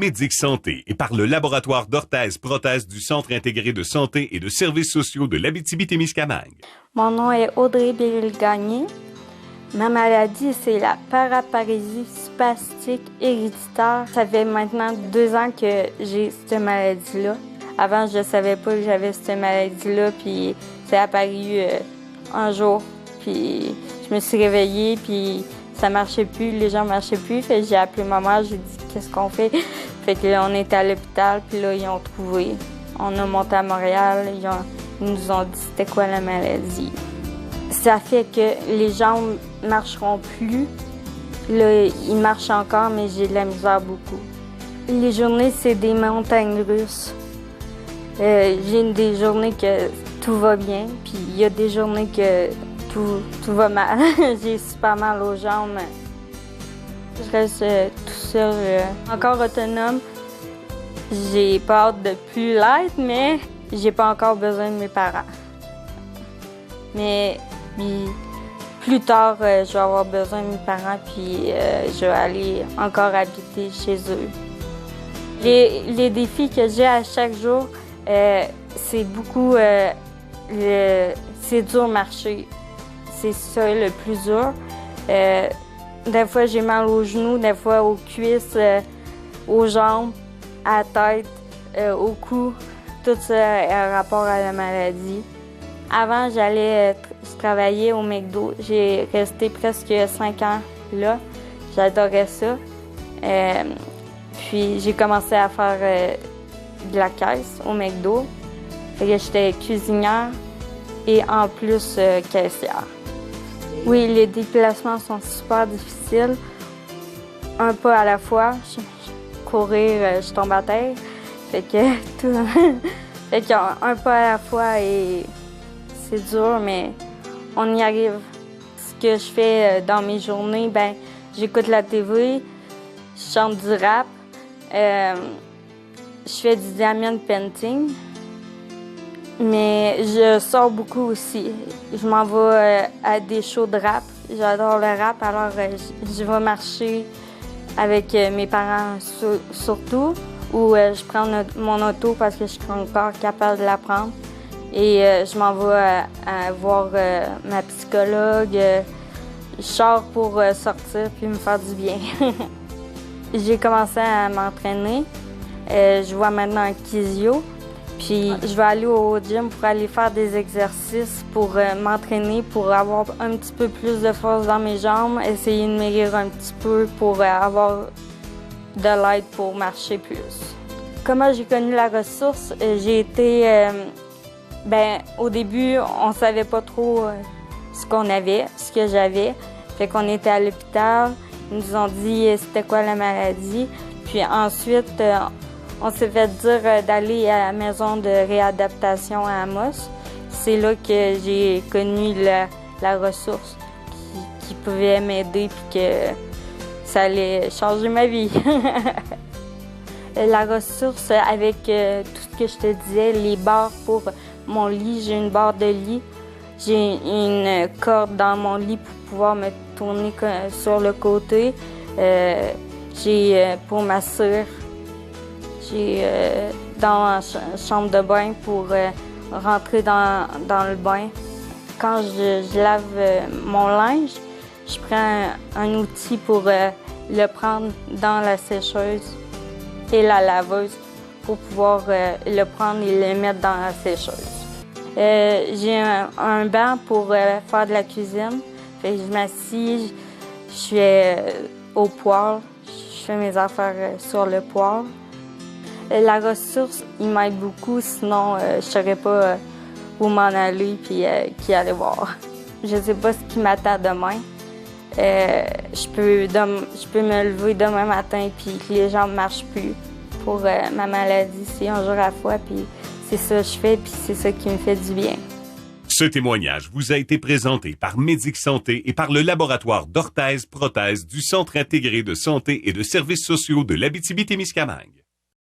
Médic Santé et par le laboratoire d'orthèse-prothèse du Centre intégré de santé et de services sociaux de l'Abitibi-Témiscamingue. Mon nom est Audrey Béril-Gagné. Ma maladie, c'est la paraparésie spastique héréditaire. Ça fait maintenant 2 ans que j'ai cette maladie-là. Avant, je ne savais pas que j'avais cette maladie-là, puis c'est apparu un jour. Puis je me suis réveillée, puis ça marchait plus, les gens marchaient plus. Fait que j'ai appelé ma mère, j'ai dit « qu'est-ce qu'on fait? » Fait que là, on était à l'hôpital, puis là, ils ont trouvé. On a monté à Montréal, ils nous ont dit c'était quoi la maladie. Ça fait que les jambes marcheront plus. Là, ils marchent encore, mais j'ai de la misère beaucoup. Les journées, c'est des montagnes russes. J'ai des journées que tout va bien, puis il y a des journées que tout va mal. J'ai super mal aux jambes. Je reste tout seul, encore autonome. J'ai pas hâte de plus l'être, mais j'ai pas encore besoin de mes parents. Mais plus tard, je vais avoir besoin de mes parents, puis je vais aller encore habiter chez eux. Les défis que j'ai à chaque jour, c'est beaucoup... c'est dur marcher. C'est ça le plus dur. Des fois, j'ai mal aux genoux, des fois aux cuisses, aux jambes, à la tête, au cou. Tout ça a rapport à la maladie. Avant, je travaillais au McDo. J'ai resté presque 5 ans là. J'adorais ça. Puis j'ai commencé à faire de la caisse au McDo. J'étais cuisinière et en plus caissière. Oui, les déplacements sont super difficiles. Un pas à la fois. Courir, je tombe à terre. Fait que fait qu'un pas à la fois et c'est dur, mais on y arrive. Ce que je fais dans mes journées, ben j'écoute la TV, je chante du rap, je fais du diamond painting. Mais je sors beaucoup aussi. Je m'en vais à des shows de rap. J'adore le rap, alors je vais marcher avec mes parents surtout, ou je prends mon auto parce que je suis encore capable de la prendre. Et je m'en vais à voir ma psychologue. Je sors pour sortir puis me faire du bien. J'ai commencé à m'entraîner. Je vois maintenant un physio. Puis je vais aller au gym pour aller faire des exercices, pour m'entraîner, pour avoir un petit peu plus de force dans mes jambes, essayer de maigrir un petit peu pour avoir de l'aide pour marcher plus. Comment j'ai connu la ressource? J'ai été... au début, on savait pas trop ce qu'on avait, ce que j'avais. Fait qu'on était à l'hôpital, ils nous ont dit c'était quoi la maladie. Puis ensuite... on s'est fait dire d'aller à la maison de réadaptation à Amos. C'est là que j'ai connu la ressource qui pouvait m'aider puis que ça allait changer ma vie. La ressource avec tout ce que je te disais, les barres pour mon lit, j'ai une barre de lit. J'ai une corde dans mon lit pour pouvoir me tourner sur le côté. J'ai pour ma sœur. J'ai dans la chambre de bain pour rentrer dans le bain. Quand je lave mon linge, je prends un outil pour le prendre dans la sécheuse et la laveuse pour pouvoir le prendre et le mettre dans la sécheuse. J'ai un banc pour faire de la cuisine. Fait que je m'assis, je suis au poêle, je fais mes affaires sur le poêle. La ressource, il m'aide beaucoup, sinon je ne saurais pas où m'en aller puis qui aller voir. Je ne sais pas ce qui m'attend demain. Je peux me lever demain matin puis que les jambes ne marchent plus. Pour ma maladie, c'est un jour à la fois, puis c'est ça que je fais, puis c'est ça qui me fait du bien. Ce témoignage vous a été présenté par Médic Santé et par le laboratoire d'orthèse-prothèse du Centre intégré de santé et de services sociaux de l'Abitibi-Témiscamingue.